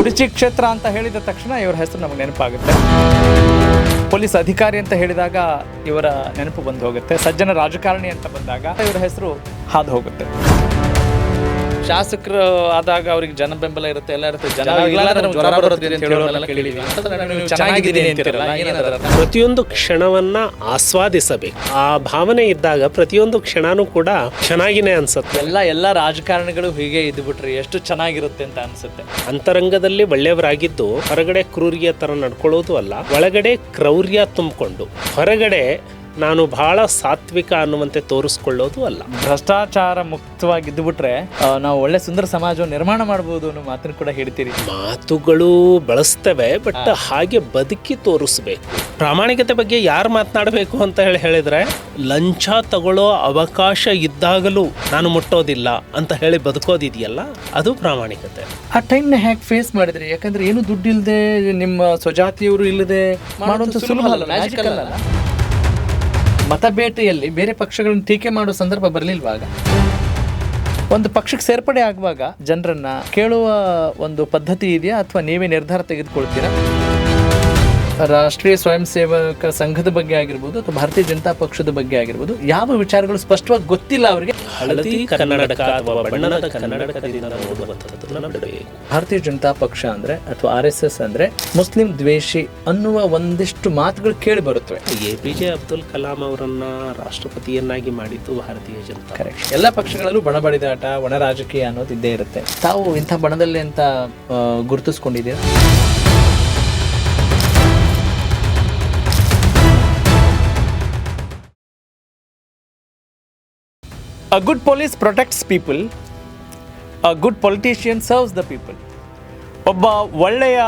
ಕುಡಚಿ ಕ್ಷೇತ್ರ ಅಂತ ಹೇಳಿದ ತಕ್ಷಣ ಇವರ ಹೆಸರು ನಮಗೆ ನೆನಪಾಗುತ್ತೆ. ಪೊಲೀಸ್ ಅಧಿಕಾರಿ ಅಂತ ಹೇಳಿದಾಗ ಇವರ ನೆನಪು ಬಂದು ಹೋಗುತ್ತೆ. ಸಜ್ಜನ ರಾಜಕಾರಣಿ ಅಂತ ಬಂದಾಗ ಇವರ ಹೆಸರು ಹಾದು ಹೋಗುತ್ತೆ. ಶಾಸಕರು ಆದಾಗ ಅವ್ರಿಗೆ ಜನ ಬೆಂಬಲ ಇರುತ್ತೆ, ಎಲ್ಲ ಇರುತ್ತೆ. ಪ್ರತಿಯೊಂದು ಕ್ಷಣವನ್ನ ಆಸ್ವಾದಿಸಬೇಕು. ಆ ಭಾವನೆ ಇದ್ದಾಗ ಪ್ರತಿಯೊಂದು ಕ್ಷಣನೂ ಕೂಡ ಚೆನ್ನಾಗಿನೇ ಅನ್ಸುತ್ತೆ. ಎಲ್ಲ ರಾಜಕಾರಣಿಗಳು ಹೀಗೆ ಇದ್ಬಿಟ್ರಿ ಎಷ್ಟು ಚೆನ್ನಾಗಿರುತ್ತೆ ಅಂತ ಅನ್ಸುತ್ತೆ. ಅಂತರಂಗದಲ್ಲಿ ಒಳ್ಳೆಯವರಾಗಿದ್ದು ಹೊರಗಡೆ ಕ್ರೂರಿಯ ತರ ನಡ್ಕೊಳ್ಳೋದು ಅಲ್ಲ, ಒಳಗಡೆ ಕ್ರೌರ್ಯ ತುಂಬಿಕೊಂಡು ಹೊರಗಡೆ ನಾನು ಬಹಳ ಸಾತ್ವಿಕ ಅನ್ನುವಂತೆ ತೋರಿಸ್ಕೊಳ್ಳೋದು ಅಲ್ಲ. ಭ್ರಷ್ಟಾಚಾರ ಮುಕ್ತವಾಗಿದ್ದುಬಿಟ್ರೆ ನಾವು ಒಳ್ಳೆ ಸುಂದರ ಸಮಾಜವನ್ನು ನಿರ್ಮಾಣ ಮಾಡಬಹುದು ಅನ್ನೋ ಮಾತನ್ನು ಕೂಡ ಹೇಳ್ತೀರಿ. ಮಾತುಗಳು ಬಳಸ್ತವೆ, ಬಟ್ ಹಾಗೆ ಬದುಕಿ ತೋರಿಸ್ಬೇಕು. ಪ್ರಾಮಾಣಿಕತೆ ಬಗ್ಗೆ ಯಾರು ಮಾತನಾಡಬೇಕು ಅಂತ ಹೇಳಿದ್ರೆ, ಲಂಚ ತಗೊಳ್ಳೋ ಅವಕಾಶ ಇದ್ದಾಗಲೂ ನಾನು ಮುಟ್ಟೋದಿಲ್ಲ ಅಂತ ಹೇಳಿ ಬದುಕೋದಿದೆಯಲ್ಲ, ಅದು ಪ್ರಾಮಾಣಿಕತೆ. ಆ ಟೈಮ್ನ ಹೇಗೆ ಫೇಸ್ ಮಾಡಿದ್ರಿ? ಯಾಕಂದ್ರೆ ಏನು ದುಡ್ಡಿಲ್ಲದೆ, ನಿಮ್ಮ ಸ್ವಜಾತಿಯವರು ಇಲ್ಲದೆ ಮಾಡುವಂತ ಸುಲಭ ಅಲ್ಲ, ಮ್ಯಾಜಿಕಲ್ ಅಲ್ಲ. ಮತಬೇಟೆಯಲ್ಲಿ ಬೇರೆ ಪಕ್ಷಗಳನ್ನು ಟೀಕೆ ಮಾಡೋ ಸಂದರ್ಭ ಬರಲಿಲ್ವಾಗ? ಒಂದು ಪಕ್ಷಕ್ಕೆ ಸೇರ್ಪಡೆ ಆಗುವಾಗ ಜನರನ್ನ ಕೇಳುವ ಒಂದು ಪದ್ಧತಿ ಇದೆಯಾ, ಅಥವಾ ನೀವೇ ನಿರ್ಧಾರ ತೆಗೆದುಕೊಳ್ತೀರಾ? ರಾಷ್ಟ್ರೀಯ ಸ್ವಯಂ ಸೇವಕ ಸಂಘದ ಬಗ್ಗೆ ಆಗಿರ್ಬೋದು ಅಥವಾ ಭಾರತೀಯ ಜನತಾ ಪಕ್ಷದ ಬಗ್ಗೆ ಆಗಿರ್ಬೋದು, ಯಾವ ವಿಚಾರಗಳು ಸ್ಪಷ್ಟವಾಗಿ ಗೊತ್ತಿಲ್ಲ ಅವರಿಗೆ. ಹಳದಿ ಕನ್ನಡಕ ಅಥವಾ ಬಣ್ಣದ ಕನ್ನಡಕದಿಂದ ಭಾರತೀಯ ಜನತಾ ಪಕ್ಷ ಅಂದ್ರೆ ಅಥವಾ RSS ಅಂದ್ರೆ ಮುಸ್ಲಿಂ ದ್ವೇಷಿ ಅನ್ನುವ ಒಂದಿಷ್ಟು ಮಾತುಗಳು ಕೇಳಿ ಬರುತ್ತವೆ. APJ ಅಬ್ದುಲ್ ಕಲಾಂ ಅವರನ್ನ ರಾಷ್ಟ್ರಪತಿಯನ್ನಾಗಿ ಮಾಡಿದ್ದು ಭಾರತೀಯ ಜನತಾ. ಕರೆಕ್ಟ್. ಎಲ್ಲ ಪಕ್ಷಗಳಲ್ಲೂ ಬಣ ಬಡಿದಾಟ, ಒಣ ರಾಜಕೀಯ ಅನ್ನೋದು ಇದ್ದೇ ಇರುತ್ತೆ. ತಾವು ಇಂಥ ಬಣದಲ್ಲಿ ಅಂತ ಗುರುತಿಸ್ಕೊಂಡಿದ್ದೀರಾ? A good police protects people. A good politician serves the people. ಒಬ್ಬ ಒಳ್ಳೆಯ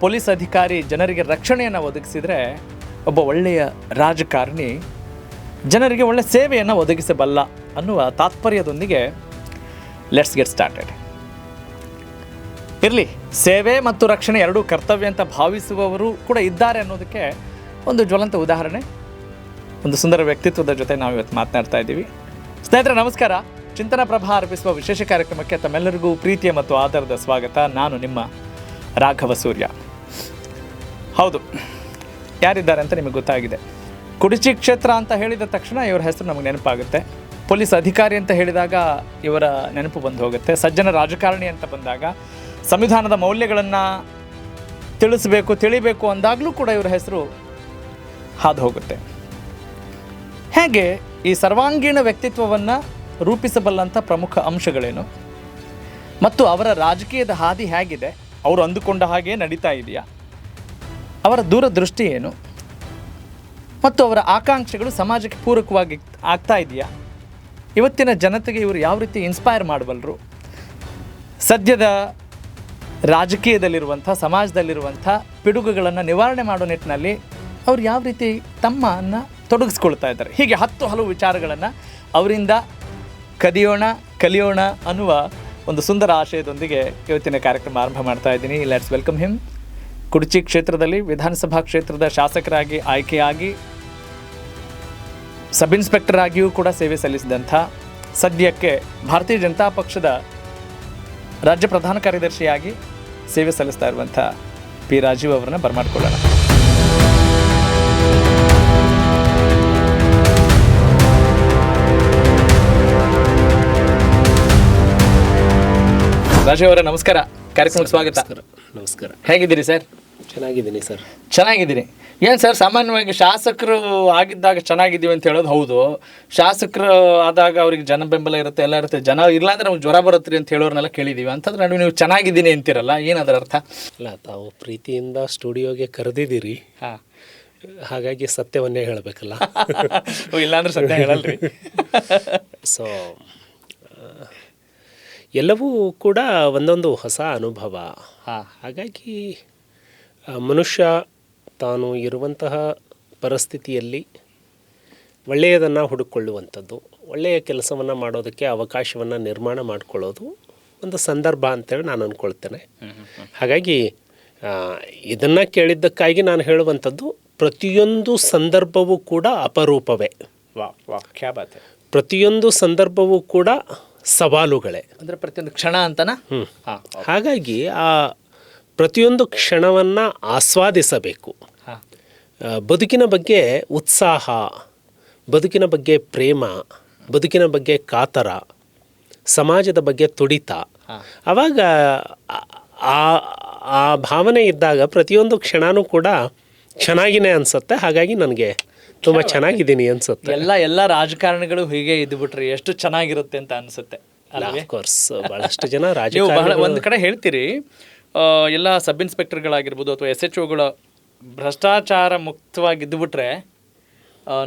ಪೊಲೀಸ್ ಅಧಿಕಾರಿ ಜನರಿಗೆ ರಕ್ಷಣೆಯನ್ನು ಒದಗಿಸಿದರೆ, ಒಬ್ಬ ಒಳ್ಳೆಯ ರಾಜಕಾರಣಿ ಜನರಿಗೆ ಒಳ್ಳೆಯ ಸೇವೆಯನ್ನು ಒದಗಿಸಬಲ್ಲ ಅನ್ನುವ ತಾತ್ಪರ್ಯದೊಂದಿಗೆ ಲೆಟ್ಸ್ ಗೆಟ್ ಸ್ಟಾರ್ಟೆಡ್. ಇರಲಿ, ಸೇವೆ ಮತ್ತು ರಕ್ಷಣೆ ಎರಡೂ ಕರ್ತವ್ಯ ಅಂತ ಭಾವಿಸುವವರು ಕೂಡ ಇದ್ದಾರೆ ಅನ್ನೋದಕ್ಕೆ ಒಂದು ಜ್ವಲಂತ ಉದಾಹರಣೆ, ಒಂದು ಸುಂದರ ವ್ಯಕ್ತಿತ್ವದ ಜೊತೆ ನಾವು ಇವತ್ತು ಮಾತನಾಡ್ತಾ ಇದ್ದೀವಿ. ಸ್ನೇಹಿತರೆ ನಮಸ್ಕಾರ. ಚಿಂತನ ಪ್ರಭಾ ಅರ್ಪಿಸುವ ವಿಶೇಷ ಕಾರ್ಯಕ್ರಮಕ್ಕೆ ತಮ್ಮೆಲ್ಲರಿಗೂ ಪ್ರೀತಿಯ ಮತ್ತು ಆಧಾರದ ಸ್ವಾಗತ. ನಾನು ನಿಮ್ಮ ರಾಘವ ಸೂರ್ಯ. ಹೌದು, ಯಾರಿದ್ದಾರೆ ಅಂತ ನಿಮಗೆ ಗೊತ್ತಾಗಿದೆ. ಕುಡಚಿ ಕ್ಷೇತ್ರ ಅಂತ ಹೇಳಿದ ತಕ್ಷಣ ಇವರ ಹೆಸರು ನಮಗೆ ನೆನಪಾಗುತ್ತೆ. ಪೊಲೀಸ್ ಅಧಿಕಾರಿ ಅಂತ ಹೇಳಿದಾಗ ಇವರ ನೆನಪು ಬಂದು ಹೋಗುತ್ತೆ. ಸಜ್ಜನ ರಾಜಕಾರಣಿ ಅಂತ ಬಂದಾಗ, ಸಂವಿಧಾನದ ಮೌಲ್ಯಗಳನ್ನು ತಿಳಿಬೇಕು ಅಂದಾಗಲೂ ಕೂಡ ಇವರ ಹೆಸರು ಹಾದು ಹೋಗುತ್ತೆ. ಹೇಗೆ ಈ ಸರ್ವಾಂಗೀಣ ವ್ಯಕ್ತಿತ್ವವನ್ನು ರೂಪಿಸಬಲ್ಲಂಥ ಪ್ರಮುಖ ಅಂಶಗಳೇನು, ಮತ್ತು ಅವರ ರಾಜಕೀಯದ ಹಾದಿ ಹೇಗಿದೆ, ಅವರು ಅಂದುಕೊಂಡ ಹಾಗೆ ನಡೀತಾ ಇದೆಯಾ, ಅವರ ದೂರದೃಷ್ಟಿ ಏನು, ಮತ್ತು ಅವರ ಆಕಾಂಕ್ಷೆಗಳು ಸಮಾಜಕ್ಕೆ ಪೂರಕವಾಗಿ ಆಗ್ತಾ ಇದೆಯಾ, ಇವತ್ತಿನ ಜನತೆಗೆ ಇವರು ಯಾವ ರೀತಿ ಇನ್ಸ್ಪೈರ್ ಮಾಡಬಲ್ಲರು, ಸದ್ಯದ ರಾಜಕೀಯದಲ್ಲಿರುವಂಥ ಸಮಾಜದಲ್ಲಿರುವಂಥ ಪಿಡುಗುಗಳನ್ನು ನಿವಾರಣೆ ಮಾಡೋ ನಿಟ್ಟಿನಲ್ಲಿ ಅವ್ರು ಯಾವ ರೀತಿ ತಮ್ಮನ್ನು ತೊಡಗಿಸ್ಕೊಳ್ತಾ ಇದ್ದಾರೆ. ಹೀಗೆ ಹಲವು ವಿಚಾರಗಳನ್ನು ಅವರಿಂದ ಕಲಿಯೋಣ ಅನ್ನುವ ಒಂದು ಸುಂದರ ಆಶಯದೊಂದಿಗೆ ಇವತ್ತಿನ ಕಾರ್ಯಕ್ರಮ ಆರಂಭ ಮಾಡ್ತಾ ಇದ್ದೀನಿ. Let's welcome him. ಕುಡಚಿ ಕ್ಷೇತ್ರದಲ್ಲಿ ವಿಧಾನಸಭಾ ಕ್ಷೇತ್ರದ ಶಾಸಕರಾಗಿ ಆಯ್ಕೆಯಾಗಿ ಸಬ್ ಇನ್ಸ್ಪೆಕ್ಟರ್ ಆಗಿಯೂ ಕೂಡ ಸೇವೆ ಸಲ್ಲಿಸಿದಂಥ, ಸದ್ಯಕ್ಕೆ ಭಾರತೀಯ ಜನತಾ ಪಕ್ಷದ ರಾಜ್ಯ ಪ್ರಧಾನ ಕಾರ್ಯದರ್ಶಿಯಾಗಿ ಸೇವೆ ಸಲ್ಲಿಸ್ತಾ ಇರುವಂಥ P. ರಾಜೀವ್ ಅವರನ್ನ ಬರಮಾಡ್ಕೊಳ್ಳೋಣ. ರಾಜೀವ್ ಅವರೇ ನಮಸ್ಕಾರ, ಕಾರ್ಯಕ್ರಮಕ್ಕೆ ಸ್ವಾಗತ. ನಮಸ್ಕಾರ. ಹೇಗಿದ್ದೀರಿ ಸರ್? ಚೆನ್ನಾಗಿದ್ದೀನಿ ಸರ್. ಚೆನ್ನಾಗಿದ್ದೀನಿ. ಏನು ಸರ್, ಸಾಮಾನ್ಯವಾಗಿ ಶಾಸಕರು ಆಗಿದ್ದಾಗ ಚೆನ್ನಾಗಿದ್ದೀವಿ ಅಂತ ಹೇಳೋದು ಹೌದು, ಶಾಸಕರು ಆದಾಗ ಅವ್ರಿಗೆ ಜನ ಬೆಂಬಲ ಇರುತ್ತೆ, ಎಲ್ಲ ಇರುತ್ತೆ. ಜನ ಇಲ್ಲಾಂದ್ರೆ ನಮ್ಗೆ ಜ್ವರ ಬರುತ್ತೀರಿ ಅಂತ ಹೇಳೋರ್ನೆಲ್ಲ ಕೇಳಿದ್ದೀವಿ. ಅಂತಂದ್ರೆ ನಡುವೆ ನೀವು ಚೆನ್ನಾಗಿದ್ದೀನಿ ಅಂತೀರಲ್ಲ, ಏನದರ ಅರ್ಥ? ಅಲ್ಲ, ತಾವು ಪ್ರೀತಿಯಿಂದ ಸ್ಟುಡಿಯೋಗೆ ಕರೆದಿದ್ದೀರಿ, ಹಾಗಾಗಿ ಸತ್ಯವನ್ನೇ ಹೇಳಬೇಕಲ್ಲ. ಇಲ್ಲಾಂದ್ರೆ ಸತ್ಯ ಹೇಳಲ್ರಿ. ಸೊ ಎಲ್ಲವೂ ಕೂಡ ಒಂದೊಂದು ಹೊಸ ಅನುಭವ. ಹಾಗಾಗಿ ಮನುಷ್ಯ ತಾನು ಇರುವಂತಹ ಪರಿಸ್ಥಿತಿಯಲ್ಲಿ ಒಳ್ಳೆಯದನ್ನು ಹುಡುಕೊಳ್ಳುವಂಥದ್ದು, ಒಳ್ಳೆಯ ಕೆಲಸವನ್ನು ಮಾಡೋದಕ್ಕೆ ಅವಕಾಶವನ್ನು ನಿರ್ಮಾಣ ಮಾಡಿಕೊಳ್ಳೋದು ಒಂದು ಸಂದರ್ಭ ಅಂತೇಳಿ ನಾನು ಅಂದ್ಕೊಳ್ತೇನೆ. ಹಾಗಾಗಿ ಇದನ್ನು ಕೇಳಿದ್ದಕ್ಕಾಗಿ ನಾನು ಹೇಳುವಂಥದ್ದು, ಪ್ರತಿಯೊಂದು ಸಂದರ್ಭವೂ ಕೂಡ ಅಪರೂಪವೇ. ಪ್ರತಿಯೊಂದು ಸಂದರ್ಭವೂ ಕೂಡ ಸವಾಲುಗಳೇ, ಅಂದರೆ ಪ್ರತಿಯೊಂದು ಕ್ಷಣ ಅಂತನಾ? ಹಾಗಾಗಿ ಆ ಪ್ರತಿಯೊಂದು ಕ್ಷಣವನ್ನು ಆಸ್ವಾದಿಸಬೇಕು. ಹಾಂ ಬದುಕಿನ ಬಗ್ಗೆ ಉತ್ಸಾಹ, ಬದುಕಿನ ಬಗ್ಗೆ ಪ್ರೇಮ, ಬದುಕಿನ ಬಗ್ಗೆ ಕಾತರ, ಸಮಾಜದ ಬಗ್ಗೆ ತುಡಿತ, ಆವಾಗ ಆ ಆ ಭಾವನೆ ಇದ್ದಾಗ ಪ್ರತಿಯೊಂದು ಕ್ಷಣವೂ ಕೂಡ ಚೆನ್ನಾಗಿನೇ ಅನಿಸುತ್ತೆ. ಹಾಗಾಗಿ ನನಗೆ ತುಂಬ ಚೆನ್ನಾಗಿದ್ದೀನಿ ಅನಿಸುತ್ತೆ. ಎಲ್ಲ ರಾಜಕಾರಣಿಗಳು ಹೀಗೆ ಇದ್ಬಿಟ್ರಿ ಎಷ್ಟು ಚೆನ್ನಾಗಿರುತ್ತೆ ಅಂತ ಅನಿಸುತ್ತೆ. ಕೋರ್ಸ್ ಭಾಳಷ್ಟು ಜನ ನೀವು ರಾಜಕಾರಣ ಒಂದು ಕಡೆ ಹೇಳ್ತೀರಿ, ಎಲ್ಲ ಸಬ್ ಇನ್ಸ್ಪೆಕ್ಟರ್ಗಳಾಗಿರ್ಬೋದು ಅಥವಾ SHOಗಳ ಭ್ರಷ್ಟಾಚಾರ ಮುಕ್ತವಾಗಿದ್ದುಬಿಟ್ರೆ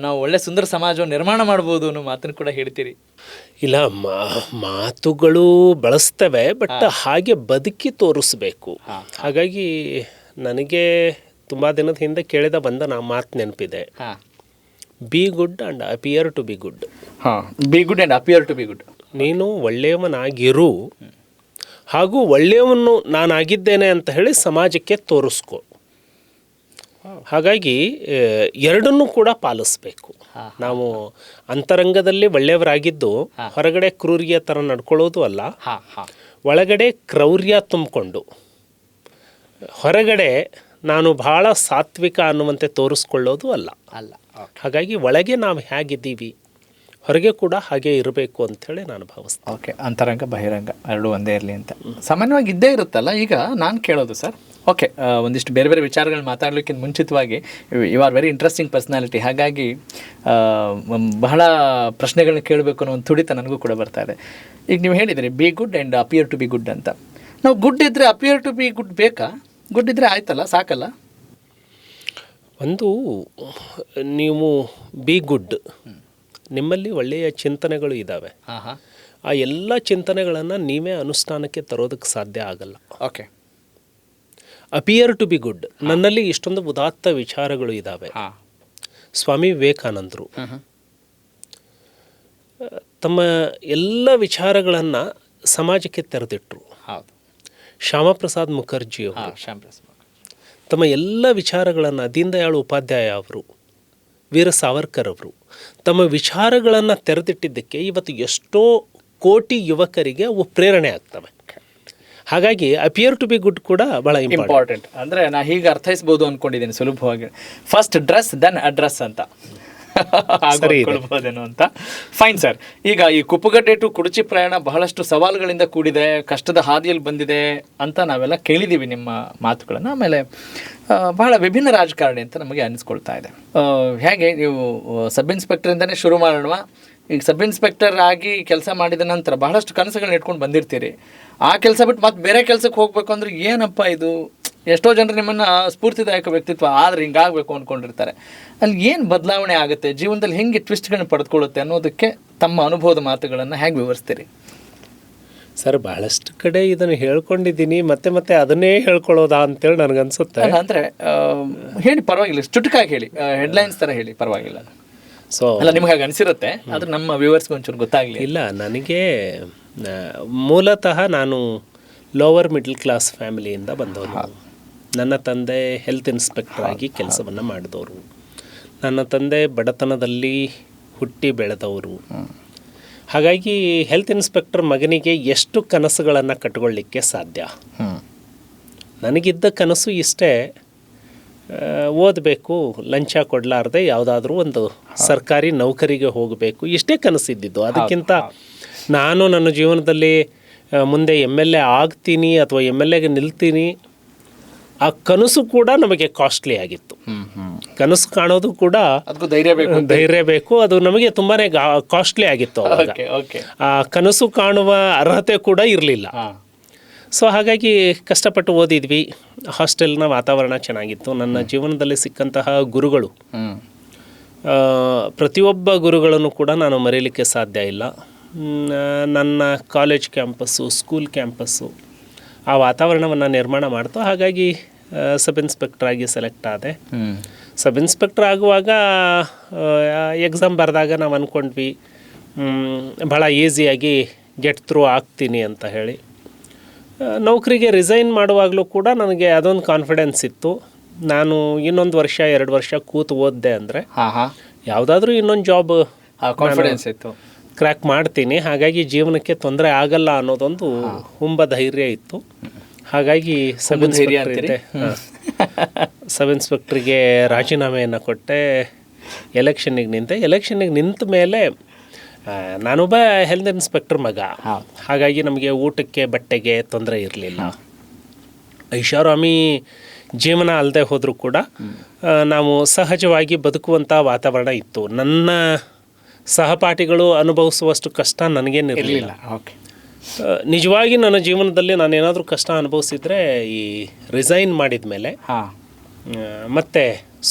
ನಾವು ಒಳ್ಳೆ ಸುಂದರ ಸಮಾಜವನ್ನು ನಿರ್ಮಾಣ ಮಾಡ್ಬೋದು ಅನ್ನೋ ಮಾತನ್ನು ಕೂಡ ಹೇಳ್ತೀರಿ. ಇಲ್ಲ, ಮಾತುಗಳು ಬಳಸ್ತವೆ, ಬಟ್ ಹಾಗೆ ಬದುಕಿ ತೋರಿಸ್ಬೇಕು. ಹಾಗಾಗಿ ನನಗೆ ತುಂಬ ದಿನದ ಹಿಂದೆ ಕೇಳಿದ ಬಂದ ಮಾತು ನೆನಪಿದೆ. Be good and appear to be good. Be good and appear to be good. ನೀನು ಒಳ್ಳೆಯವನಾಗಿರು, ಹಾಗೂ ಒಳ್ಳೆಯವನು ನಾನಾಗಿದ್ದೇನೆ ಅಂತ ಹೇಳಿ ಸಮಾಜಕ್ಕೆ ತೋರಿಸ್ಕೊ. ಹಾಗಾಗಿ ಎರಡನ್ನೂ ಕೂಡ ಪಾಲಿಸ್ಬೇಕು. ನಾವು ಅಂತರಂಗದಲ್ಲಿ ಒಳ್ಳೆಯವರಾಗಿದ್ದು ಹೊರಗಡೆ ಕ್ರೂರಿಯ ಥರ ನಡ್ಕೊಳ್ಳೋದು ಅಲ್ಲ, ಒಳಗಡೆ ಕ್ರೌರ್ಯ ತುಂಬಿಕೊಂಡು ಹೊರಗಡೆ ನಾನು ಭಾಳ ಸಾತ್ವಿಕ ಅನ್ನುವಂತೆ ತೋರಿಸ್ಕೊಳ್ಳೋದು ಅಲ್ಲ. ಹಾಗಾಗಿ ಒಳಗೆ ನಾವು ಹೇಗಿದ್ದೀವಿ ಹೊರಗೆ ಕೂಡ ಹಾಗೆ ಇರಬೇಕು ಅಂಥೇಳಿ ನಾನು ಭಾವಿಸ್ತೀನಿ. ಓಕೆ, ಅಂತರಂಗ ಬಹಿರಂಗ ಎರಡೂ ಒಂದೇ ಇರಲಿ ಅಂತ ಸಾಮಾನ್ಯವಾಗಿ ಇದ್ದೇ ಇರುತ್ತಲ್ಲ. ಈಗ ನಾನು ಕೇಳೋದು ಸರ್, ಓಕೆ, ಒಂದಿಷ್ಟು ಬೇರೆ ಬೇರೆ ವಿಚಾರಗಳು ಮಾತಾಡಲಿಕ್ಕಿಂತ ಮುಂಚಿತವಾಗಿ you are very interesting personality. ಹಾಗಾಗಿ ಬಹಳ ಪ್ರಶ್ನೆಗಳನ್ನ ಕೇಳಬೇಕು ಅನ್ನೋ ಒಂದು ತುಡಿತ ನನಗೂ ಕೂಡ ಬರ್ತಾ ಇದೆ. ಈಗ ನೀವು ಹೇಳಿದಿರಿ be good and appear to be good ಅಂತ. ನಾವು ಗುಡ್ ಇದ್ದರೆ ಅಪಿಯರ್ ಟು ಬಿ ಗುಡ್ ಬೇಕಾ? ಗುಡ್ ಇದ್ದರೆ ಆಯ್ತಲ್ಲ, ಸಾಕಲ್ಲ? ಒಂದು ನೀವು ಬಿ ಗುಡ್, ನಿಮ್ಮಲ್ಲಿ ಒಳ್ಳೆಯ ಚಿಂತನೆಗಳು ಇದ್ದಾವೆ. ಆ ಎಲ್ಲ ಚಿಂತನೆಗಳನ್ನು ನೀವೇ ಅನುಷ್ಠಾನಕ್ಕೆ ತರೋದಕ್ಕೆ ಸಾಧ್ಯ ಆಗಲ್ಲ. Okay. Appear to be good, ನನ್ನಲ್ಲಿ ಇಷ್ಟೊಂದು ಉದಾತ್ತ ವಿಚಾರಗಳು ಇದ್ದಾವೆ. ಸ್ವಾಮಿ ವಿವೇಕಾನಂದರು ತಮ್ಮ ಎಲ್ಲ ವಿಚಾರಗಳನ್ನು ಸಮಾಜಕ್ಕೆ ತೆರೆದಿಟ್ಟರು. ಶ್ಯಾಮಪ್ರಸಾದ್ ಮುಖರ್ಜಿಯವರು ತಮ್ಮ ಎಲ್ಲ ವಿಚಾರಗಳನ್ನು, ದೀನ್ ದಯಾಳ್ ಉಪಾಧ್ಯಾಯ ಅವರು, ವೀರ ಸಾವರ್ಕರ್ ಅವರು ತಮ್ಮ ವಿಚಾರಗಳನ್ನು ತೆರೆದಿಟ್ಟಿದ್ದಕ್ಕೆ ಇವತ್ತು ಎಷ್ಟೋ ಕೋಟಿ ಯುವಕರಿಗೆ ಅವು ಪ್ರೇರಣೆ ಆಗ್ತವೆ. ಹಾಗಾಗಿ ಅಪಿಯರ್ ಟು ಬಿ ಗುಡ್ ಕೂಡ ಬಹಳ ಇಂಪಾರ್ಟೆಂಟ್. ಅಂದರೆ ನಾ ಹೀಗೆ ಅರ್ಥೈಸ್ಬೋದು ಅಂದ್ಕೊಂಡಿದ್ದೀನಿ ಸುಲಭವಾಗಿ. ಫಸ್ಟ್ ಡ್ರೆಸ್ ದೆನ್ ಅಡ್ರೆಸ್ ಅಂತ ಕೊಡ್ಬೋದೇನೋ ಅಂತ. Fine sir. ಈಗ ಈ ಕುಪ್ಪಗಡ್ಡೆ ಟು ಕುಡಚಿ ಪ್ರಯಾಣ ಬಹಳಷ್ಟು ಸವಾಲುಗಳಿಂದ ಕೂಡಿದೆ, ಕಷ್ಟದ ಹಾದಿಯಲ್ಲಿ ಬಂದಿದೆ ಅಂತ ನಾವೆಲ್ಲ ಕೇಳಿದ್ದೀವಿ ನಿಮ್ಮ ಮಾತುಗಳನ್ನು. ಆಮೇಲೆ ಬಹಳ ವಿಭಿನ್ನ ರಾಜಕಾರಣಿ ಅಂತ ನಮಗೆ ಅನಿಸ್ಕೊಳ್ತಾ ಇದೆ. ಹೇಗೆ ನೀವು ಸಬ್ ಇನ್ಸ್ಪೆಕ್ಟರಿಂದನೇ ಶುರು ಮಾಡೋಣ. ಈಗ ಸಬ್ ಇನ್ಸ್ಪೆಕ್ಟರ್ ಆಗಿ ಕೆಲಸ ಮಾಡಿದ ನಂತರ ಬಹಳಷ್ಟು ಕನಸುಗಳನ್ನ ಇಟ್ಕೊಂಡು ಬಂದಿರ್ತೀರಿ. ಆ ಕೆಲಸ ಬಿಟ್ಟು ಮತ್ತೆ ಬೇರೆ ಕೆಲಸಕ್ಕೆ ಹೋಗಬೇಕು ಅಂದ್ರೆ ಏನಪ್ಪ ಇದು, ಎಷ್ಟೋ ಜನರು ನಿಮ್ಮನ್ನು ಸ್ಫೂರ್ತಿದಾಯಕ ವ್ಯಕ್ತಿತ್ವ ಆದರೆ ಹಿಂಗಾಗಬೇಕು ಅಂದ್ಕೊಂಡಿರ್ತಾರೆ. ಅಲ್ಲಿ ಏನು ಬದಲಾವಣೆ ಆಗುತ್ತೆ ಜೀವನದಲ್ಲಿ, ಹೆಂಗೆ ಟ್ವಿಸ್ಟ್ಗಳನ್ನ ಪಡೆದುಕೊಳ್ಳುತ್ತೆ ಅನ್ನೋದಕ್ಕೆ ತಮ್ಮ ಅನುಭವದ ಮಾತುಗಳನ್ನು ಹೇಗೆ ವಿವರಿಸ್ತೀರಿ ಸರ್? ಬಹಳಷ್ಟು ಕಡೆ ಇದನ್ನು ಹೇಳ್ಕೊಂಡಿದ್ದೀನಿ, ಮತ್ತೆ ಮತ್ತೆ ಅದನ್ನೇ ಹೇಳ್ಕೊಳ್ಳೋದಾ ಅಂತೇಳಿ ನನಗನ್ಸುತ್ತೆ. ಅಂದರೆ ಹೇಳಿ, ಪರವಾಗಿಲ್ಲ, ಚುಟುಕಾಗಿ ಹೇಳಿ, ಹೆಡ್ಲೈನ್ಸ್ ಥರ ಹೇಳಿ, ಪರವಾಗಿಲ್ಲ. ಸೊ ಅಲ್ಲ, ನಿಮ್ಗೆ ಹಾಗೆ ಅನಿಸಿರುತ್ತೆ, ಆದ್ರೆ ನಮ್ಮ ವ್ಯೂವರ್ಸ್ಗೆ ಒಂಚೂರು ಗೊತ್ತಾಗಲಿ. ಇಲ್ಲ, ನನಗೆ ಮೂಲತಃ ನಾನು ಲೋವರ್ ಮಿಡ್ಲ್ ಕ್ಲಾಸ್ ಫ್ಯಾಮಿಲಿಯಿಂದ ಬಂದವರು. ನನ್ನ ತಂದೆ ಹೆಲ್ತ್ ಇನ್ಸ್ಪೆಕ್ಟರ್ ಆಗಿ ಕೆಲಸವನ್ನು ಮಾಡಿದವರು. ನನ್ನ ತಂದೆ ಬಡತನದಲ್ಲಿ ಹುಟ್ಟಿ ಬೆಳೆದವರು. ಹಾಗಾಗಿ ಹೆಲ್ತ್ ಇನ್ಸ್ಪೆಕ್ಟರ್ ಮಗನಿಗೆ ಎಷ್ಟು ಕನಸುಗಳನ್ನು ಕಟ್ಕೊಳ್ಳಿಕ್ಕೆ ಸಾಧ್ಯ? ನನಗಿದ್ದ ಕನಸು ಇಷ್ಟೇ, ಓದಬೇಕು, ಲಂಚ ಕೊಡಲಾರ್ದೆ ಯಾವುದಾದ್ರೂ ಒಂದು ಸರ್ಕಾರಿ ನೌಕರಿಗೆ ಹೋಗಬೇಕು, ಇಷ್ಟೇ ಕನಸಿದ್ದಿದ್ದು. ಅದಕ್ಕಿಂತ ನಾನು ನನ್ನ ಜೀವನದಲ್ಲಿ ಮುಂದೆ MLA ಆಗ್ತೀನಿ ಅಥವಾ MLAಗೆ ನಿಲ್ತೀನಿ, ಆ ಕನಸು ಕೂಡ ನಮಗೆ ಕಾಸ್ಟ್ಲಿ ಆಗಿತ್ತು. ಕನಸು ಕಾಣೋದು ಕೂಡ ಧೈರ್ಯ ಬೇಕು, ಅದು ನಮಗೆ ತುಂಬಾ ಕಾಸ್ಟ್ಲಿ ಆಗಿತ್ತು. ಆ ಕನಸು ಕಾಣುವ ಅರ್ಹತೆ ಕೂಡ ಇರಲಿಲ್ಲ. ಸೊ ಹಾಗಾಗಿ ಕಷ್ಟಪಟ್ಟು ಓದಿದ್ವಿ. ಹಾಸ್ಟೆಲ್ನ ವಾತಾವರಣ ಚೆನ್ನಾಗಿತ್ತು. ನನ್ನ ಜೀವನದಲ್ಲಿ ಸಿಕ್ಕಂತಹ ಗುರುಗಳು, ಪ್ರತಿಯೊಬ್ಬ ಗುರುಗಳನ್ನು ಕೂಡ ನಾನು ಮರೀಲಿಕ್ಕೆ ಸಾಧ್ಯ ಇಲ್ಲ. ನನ್ನ ಕಾಲೇಜ್ ಕ್ಯಾಂಪಸ್ಸು, ಸ್ಕೂಲ್ ಕ್ಯಾಂಪಸ್ಸು ಆ ವಾತಾವರಣವನ್ನು ನಿರ್ಮಾಣ ಮಾಡ್ತು. ಹಾಗಾಗಿ ಸಬ್ ಇನ್ಸ್ಪೆಕ್ಟರ್ ಆಗಿ ಸೆಲೆಕ್ಟ್ ಆದೆ. ಸಬ್ ಇನ್ಸ್ಪೆಕ್ಟರ್ ಆಗುವಾಗ ಎಕ್ಸಾಮ್ ಬರೆದಾಗ ನಾವು ಅಂದ್ಕೊಂಡ್ವಿ ಭಾಳ ಈಸಿಯಾಗಿ ಗೆಟ್ ಥ್ರೂ ಆಗ್ತೀನಿ ಅಂತ ಹೇಳಿ. ನೌಕರಿಗೆ ರಿಸೈನ್ ಮಾಡುವಾಗಲೂ ಕೂಡ ನನಗೆ ಅದೊಂದು ಕಾನ್ಫಿಡೆನ್ಸ್ ಇತ್ತು. ನಾನು ಇನ್ನೊಂದು ವರ್ಷ 2 ವರ್ಷ ಕೂತು ಓದಿದೆ ಅಂದರೆ ಯಾವುದಾದ್ರೂ ಇನ್ನೊಂದು ಜಾಬ್ ಕಾನ್ಫಿಡೆನ್ಸ್ ಇತ್ತು, ಕ್ರ್ಯಾಕ್ ಮಾಡ್ತೀನಿ. ಹಾಗಾಗಿ ಜೀವನಕ್ಕೆ ತೊಂದರೆ ಆಗಲ್ಲ ಅನ್ನೋದೊಂದು ಹುಂಬ ಧೈರ್ಯ ಇತ್ತು. ಹಾಗಾಗಿ ಸಬ್ ಹಿರಿಯ ಇನ್ಸ್ಪೆಕ್ಟರ್ ಸಬ್ ಇನ್ಸ್ಪೆಕ್ಟ್ರಿಗೆ ರಾಜೀನಾಮೆಯನ್ನು ಕೊಟ್ಟೆ, ಎಲೆಕ್ಷನ್ನಿಗೆ ನಿಂತೆ. ಎಲೆಕ್ಷನ್ನಿಗೆ ನಿಂತ ಮೇಲೆ ನಾನೊಬ್ಬ ಹೆಲ್ತ್ ಇನ್ಸ್ಪೆಕ್ಟರ್ ಮಗ, ಹಾಗಾಗಿ ನಮಗೆ ಊಟಕ್ಕೆ ಬಟ್ಟೆಗೆ ತೊಂದರೆ ಇರಲಿಲ್ಲ. ಐಷಾರಾಮಿ ಜೀವನ ಅಲ್ಲದೆ ಹೋದರೂ ಕೂಡ ನಾವು ಸಹಜವಾಗಿ ಬದುಕುವಂಥ ವಾತಾವರಣ ಇತ್ತು. ನನ್ನ ಸಹಪಾಠಿಗಳು ಅನುಭವಿಸುವಷ್ಟು ಕಷ್ಟ ನನಗೇನಿರಲಿಲ್ಲ. ಓಕೆ. ನಿಜವಾಗಿ ನನ್ನ ಜೀವನದಲ್ಲಿ ನಾನೇನಾದರೂ ಕಷ್ಟ ಅನುಭವಿಸಿದರೆ ಈ ರಿಸೈನ್ ಮಾಡಿದ ಮೇಲೆ ಮತ್ತೆ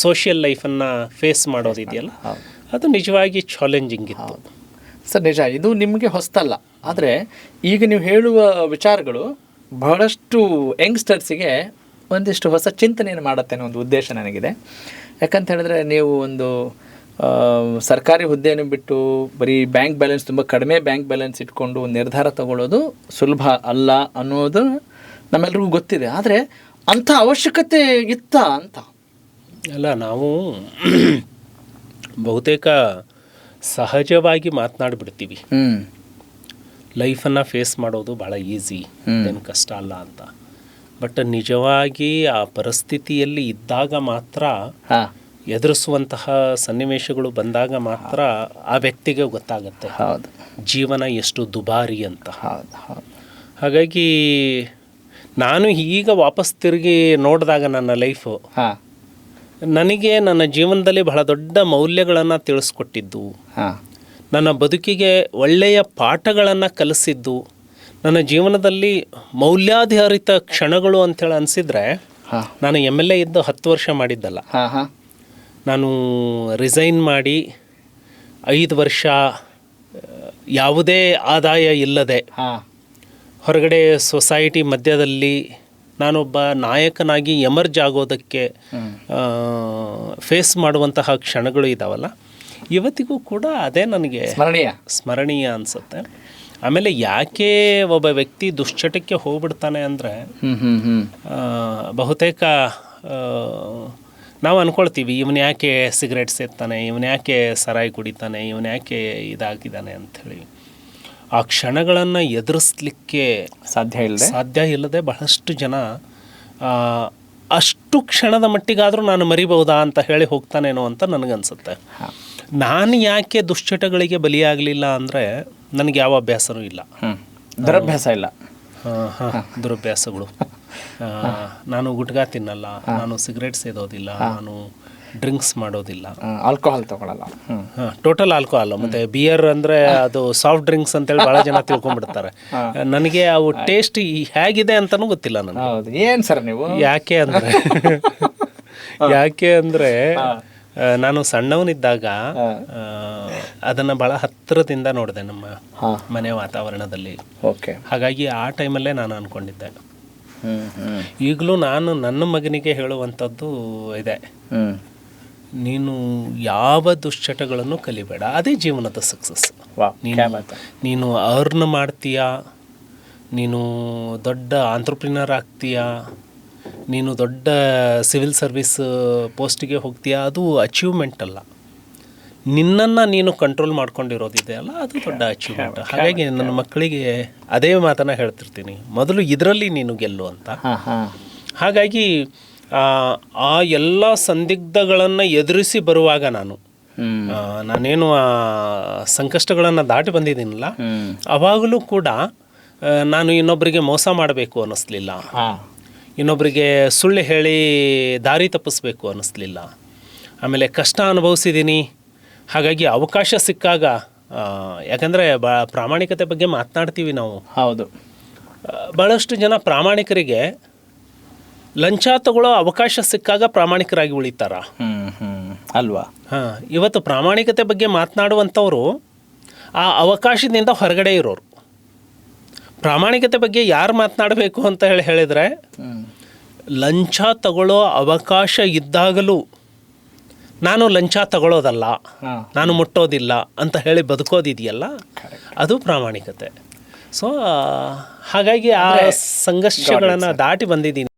ಸೋಷಿಯಲ್ ಲೈಫನ್ನು ಫೇಸ್ ಮಾಡೋದಿದೆಯಲ್ಲ, ಅದು ನಿಜವಾಗಿ ಚಾಲೆಂಜಿಂಗ್ ಇತ್ತು. ಸರ್ ನಿಜ, ಇದು ನಿಮಗೆ ಹೊಸ್ತಲ್ಲ. ಆದರೆ ಈಗ ನೀವು ಹೇಳುವ ವಿಚಾರಗಳು ಬಹಳಷ್ಟು ಯಂಗ್ಸ್ಟರ್ಸಿಗೆ ಒಂದಿಷ್ಟು ಹೊಸ ಚಿಂತನೆಯನ್ನು ಮಾಡುತ್ತೆ ಅನ್ನೋ ಒಂದು ಉದ್ದೇಶ ನನಗಿದೆ. ಯಾಕಂತ ಹೇಳಿದ್ರೆ ನೀವು ಒಂದು ಸರ್ಕಾರಿ ಹುದ್ದೆಯನ್ನು ಬಿಟ್ಟು ಬರೀ ಬ್ಯಾಂಕ್ ಬ್ಯಾಲೆನ್ಸ್, ತುಂಬ ಕಡಿಮೆ ಬ್ಯಾಂಕ್ ಬ್ಯಾಲೆನ್ಸ್ ಇಟ್ಕೊಂಡು ಒಂದು ನಿರ್ಧಾರ ತಗೊಳ್ಳೋದು ಸುಲಭ ಅಲ್ಲ ಅನ್ನೋದು ನಮ್ಮೆಲ್ರಿಗೂ ಗೊತ್ತಿದೆ. ಆದರೆ ಅಂಥ ಅವಶ್ಯಕತೆ ಇತ್ತ ಅಂತ ಅಲ್ಲ, ನಾವು ಬಹುತೇಕ ಸಹಜವಾಗಿ ಮಾತನಾಡಿಬಿಡ್ತೀವಿ ಲೈಫನ್ನು ಫೇಸ್ ಮಾಡೋದು ಭಾಳ ಈಸಿ, ಏನು ಕಷ್ಟ ಅಲ್ಲ ಅಂತ. ಬಟ್ ನಿಜವಾಗಿ ಆ ಪರಿಸ್ಥಿತಿಯಲ್ಲಿ ಇದ್ದಾಗ ಮಾತ್ರ, ಎದುರಿಸುವಂತಹ ಸನ್ನಿವೇಶಗಳು ಬಂದಾಗ ಮಾತ್ರ ಆ ವ್ಯಕ್ತಿಗೆ ಗೊತ್ತಾಗುತ್ತೆ ಜೀವನ ಎಷ್ಟು ದುಬಾರಿ ಅಂತ. ಹಾಗಾಗಿ ನಾನು ಈಗ ವಾಪಸ್ ತಿರುಗಿ ನೋಡಿದಾಗ ನನ್ನ ಲೈಫು ನನಗೆ ನನ್ನ ಜೀವನದಲ್ಲಿ ಬಹಳ ದೊಡ್ಡ ಮೌಲ್ಯಗಳನ್ನು ತಿಳಿಸ್ಕೊಟ್ಟಿದ್ದು, ನನ್ನ ಬದುಕಿಗೆ ಒಳ್ಳೆಯ ಪಾಠಗಳನ್ನು ಕಲಿಸಿದ್ದು, ನನ್ನ ಜೀವನದಲ್ಲಿ ಮೌಲ್ಯಾಧಾರಿತ ಕ್ಷಣಗಳು ಅಂಥೇಳಿ ಅನಿಸಿದರೆ, ನಾನು MLA ಇದ್ದು 10 ವರ್ಷ ಮಾಡಿದ್ದಲ್ಲ, ನಾನು ರಿಸೈನ್ ಮಾಡಿ 5 ವರ್ಷ ಯಾವುದೇ ಆದಾಯ ಇಲ್ಲದೆ ಹೊರಗಡೆ ಸೊಸೈಟಿ ಮಧ್ಯದಲ್ಲಿ ನಾನೊಬ್ಬ ನಾಯಕನಾಗಿ ಎಮರ್ಜ್ ಆಗೋದಕ್ಕೆ ಫೇಸ್ ಮಾಡುವಂತಹ ಕ್ಷಣಗಳು ಇದ್ದಾವಲ್ಲ, ಇವತ್ತಿಗೂ ಕೂಡ ಅದೇ ನನಗೆ ಸ್ಮರಣೀಯ ಅನಿಸುತ್ತೆ. ಆಮೇಲೆ ಯಾಕೆ ಒಬ್ಬ ವ್ಯಕ್ತಿ ದುಶ್ಚಟಕ್ಕೆ ಹೋಗ್ಬಿಡ್ತಾನೆ ಅಂದರೆ, ಬಹುತೇಕ ನಾವು ಅಂದ್ಕೊಳ್ತೀವಿ ಇವನು ಯಾಕೆ ಸಿಗರೇಟ್ ಸೇರ್ತಾನೆ, ಇವನು ಯಾಕೆ ಸರಾಯಿ ಕುಡಿತಾನೆ, ಇವನು ಯಾಕೆ ಇದಾಗಿದ್ದಾನೆ ಅಂಥೇಳಿ. ಆ ಕ್ಷಣಗಳನ್ನು ಎದುರಿಸಲಿಕ್ಕೆ ಸಾಧ್ಯ ಇಲ್ಲದೆ ಬಹಳಷ್ಟು ಜನ ಅಷ್ಟು ಕ್ಷಣದ ಮಟ್ಟಿಗಾದರೂ ನಾನು ಮರಿಬಹುದಾ ಅಂತ ಹೇಳಿ ಹೋಗ್ತಾನೇನೋ ಅಂತ ನನಗನ್ಸುತ್ತೆ. ನಾನು ಯಾಕೆ ದುಶ್ಚಟಗಳಿಗೆ ಬಲಿಯಾಗಲಿಲ್ಲ ಅಂದರೆ, ನನಗೆ ಯಾವ ಅಭ್ಯಾಸನೂ ಇಲ್ಲ, ದುರಭ್ಯಾಸ ಇಲ್ಲ. ದುರಭ್ಯಾಸಗಳು, ನಾನು ಗುಟ್ಕಾ ತಿನ್ನಲ್ಲ, ನಾನು ಸಿಗರೇಟ್ ಸೇದೋದಿಲ್ಲ, ನಾನು ಡ್ರಿಂಕ್ಸ್ ಮಾಡೋದಿಲ್ಲ, ಆಲ್ಕೋಹಾಲ್ ತಗೊಳ್ಳಲ್ಲ, ಟೋಟಲ್ ಆಲ್ಕೋಹಾಲ್. ಮತ್ತು ಬಿಯರ್ ಅಂದರೆ ಅದು ಸಾಫ್ಟ್ ಡ್ರಿಂಕ್ಸ್ ಅಂತೇಳಿ ಭಾಳ ಜನ ತಿಳ್ಕೊಂಡ್ಬಿಡ್ತಾರೆ. ನನಗೆ ಅವು ಟೇಸ್ಟ್ ಹೇಗಿದೆ ಅಂತಲೂ ಗೊತ್ತಿಲ್ಲ ನನಗೆ. ಏನು ಸರ್ ನೀವು? ಯಾಕೆ ಅಂದರೆ ನಾನು ಸಣ್ಣವನಿದ್ದಾಗ ಅದನ್ನು ಭಾಳ ಹತ್ತಿರದಿಂದ ನೋಡಿದೆ ನಮ್ಮ ಮನೆ ವಾತಾವರಣದಲ್ಲಿ. ಹಾಗಾಗಿ ಆ ಟೈಮಲ್ಲೇ ನಾನು ಅಂದ್ಕೊಂಡಿದ್ದೆ. ಈಗಲೂ ನಾನು ನನ್ನ ಮಗನಿಗೆ ಹೇಳುವಂಥದ್ದು ಇದೆ, ನೀನು ಯಾವ ದುಶ್ಚಟಗಳನ್ನು ಕಲಿಬೇಡ, ಅದೇ ಜೀವನದ ಸಕ್ಸಸ್. ನೀನು ಅರ್ನ್ ಮಾಡ್ತೀಯಾ, ನೀನು ದೊಡ್ಡ ಆಂಟ್ರಪ್ರಿನರ್ ಆಗ್ತೀಯಾ, ನೀನು ದೊಡ್ಡ ಸಿವಿಲ್ ಸರ್ವಿಸ್ ಪೋಸ್ಟಿಗೆ ಹೋಗ್ತೀಯಾ, ಅದು ಅಚೀವ್ಮೆಂಟ್ ಅಲ್ಲ. ನಿನ್ನನ್ನು ನೀನು ಕಂಟ್ರೋಲ್ ಮಾಡ್ಕೊಂಡಿರೋದಿದೆಯಲ್ಲ, ಅದು ದೊಡ್ಡ ಅಚೀವ್ಮೆಂಟ್. ಹಾಗಾಗಿ ನನ್ನ ಮಕ್ಕಳಿಗೆ ಅದೇ ಮಾತನ್ನು ಹೇಳ್ತಿರ್ತೀನಿ, ಮೊದಲು ಇದರಲ್ಲಿ ನೀನು ಗೆಲ್ಲು ಅಂತ. ಹಾಗಾಗಿ ಆ ಎಲ್ಲ ಸಂದಿಗ್ಧಗಳನ್ನು ಎದುರಿಸಿ ಬರುವಾಗ ನಾನೇನು ಆ ಸಂಕಷ್ಟಗಳನ್ನು ದಾಟಿ ಬಂದಿದ್ದೀನಲ್ಲ, ಅವಾಗಲೂ ಕೂಡ ನಾನು ಇನ್ನೊಬ್ಬರಿಗೆ ಮೋಸ ಮಾಡಬೇಕು ಅನ್ನಿಸ್ಲಿಲ್ಲ, ಇನ್ನೊಬ್ಬರಿಗೆ ಸುಳ್ಳು ಹೇಳಿ ದಾರಿ ತಪ್ಪಿಸ್ಬೇಕು ಅನ್ನಿಸ್ಲಿಲ್ಲ. ಆಮೇಲೆ ಕಷ್ಟ ಅನುಭವಿಸಿದ್ದೀನಿ. ಹಾಗಾಗಿ ಅವಕಾಶ ಸಿಕ್ಕಾಗ, ಯಾಕಂದರೆ ಪ್ರಾಮಾಣಿಕತೆ ಬಗ್ಗೆ ಮಾತನಾಡ್ತೀವಿ ನಾವು. ಹೌದು, ಭಾಳಷ್ಟು ಜನ ಪ್ರಾಮಾಣಿಕರಿಗೆ ಲಂಚ ತಗೊಳ್ಳೋ ಅವಕಾಶ ಸಿಕ್ಕಾಗ ಪ್ರಾಮಾಣಿಕರಾಗಿ ಉಳಿತಾರ ಅಲ್ವಾ? ಇವತ್ತು ಪ್ರಾಮಾಣಿಕತೆ ಬಗ್ಗೆ ಮಾತನಾಡುವಂಥವರು ಆ ಅವಕಾಶದಿಂದ ಹೊರಗಡೆ ಇರೋರು. ಪ್ರಾಮಾಣಿಕತೆ ಬಗ್ಗೆ ಯಾರು ಮಾತನಾಡಬೇಕು ಅಂತ ಹೇಳಿದರೆ, ಲಂಚ ತಗೊಳ್ಳೋ ಅವಕಾಶ ಇದ್ದಾಗಲೂ ನಾನು ಲಂಚ ತಗೊಳ್ಳೋದಲ್ಲ, ನಾನು ಮುಟ್ಟೋದಿಲ್ಲ ಅಂತ ಹೇಳಿ ಬದುಕೋದಿದೆಯಲ್ಲ, ಅದು ಪ್ರಾಮಾಣಿಕತೆ. ಸೊ ಹಾಗಾಗಿ ಆ ಸಂಘರ್ಷಗಳನ್ನು ದಾಟಿ ಬಂದಿದ್ದೀನಿ.